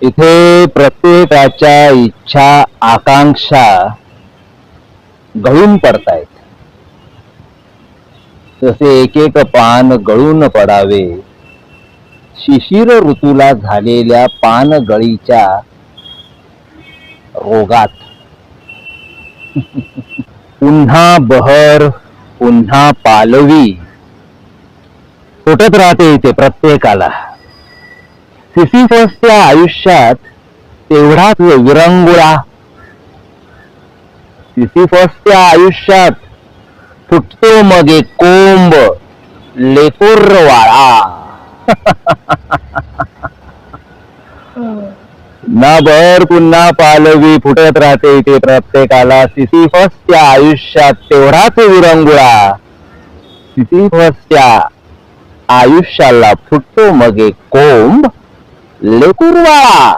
इथे प्रत्येकाच्या इच्छा आकांक्षा गळून पडतायत. जसे एक एक पान गळून पडावे शिशिर ऋतूला झालेल्या पानगळीच्या रोगात. पुन्हा बहर, पुन्हा पालवी फुटत राहते इथे प्रत्येकाला. सिसिफसच्या आयुष्यात तेवढाच विरंगुळा. सिसिफसच्या आयुष्यात फुटतो मग एक कोंब लेकुरवाळा. ना बहर पुन्हा पालवी फुटत राहते इथे प्रत्येकाला. सिसिफसच्या आयुष्यात तेवढाच विरंगुळा. सिसिफसच्या आयुष्याला फुटतो मग एक कोंब लेकुरवाळा.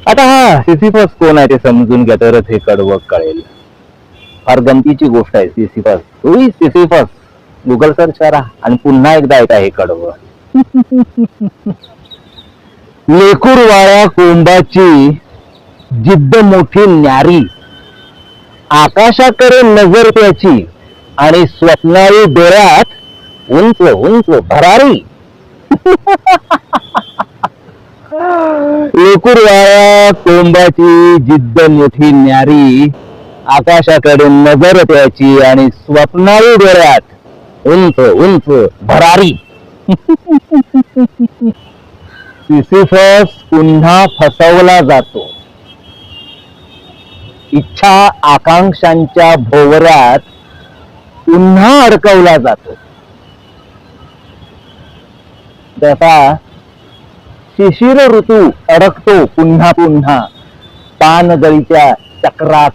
आता हा सिसिफस कोण आहे ते समजून घ्या तरच हे कडवं कळेल. फार गमतीची गोष्ट आहे सिसिफस. हुई सिसिफस गुगल सर्च करा आणि पुन्हा एकदा ऐका हे कडवं. लेकुरवाळ्या कोंबाची जिद्द मोठी न्यारी. आकाशाकडे नजर त्याची आणि स्वप्नाळी डोळ्यात उंच उंच भरारी. लेकुरवाळ्या कोंबाची जिद्द मोठी न्यारी. आकाशाकडे नजर त्याची आणि स्वप्नाळी डोळ्यात उंच उंच भरारी. सिसिफस पुन्हा फसवला जातो. इच्छा आकांक्षांच्या भोवऱ्यात पुन्हा अडकवला जातो. जसा शिशिर ऋतू अडकतो पुन्हा पुन्हा पानगळीच्या चक्रात.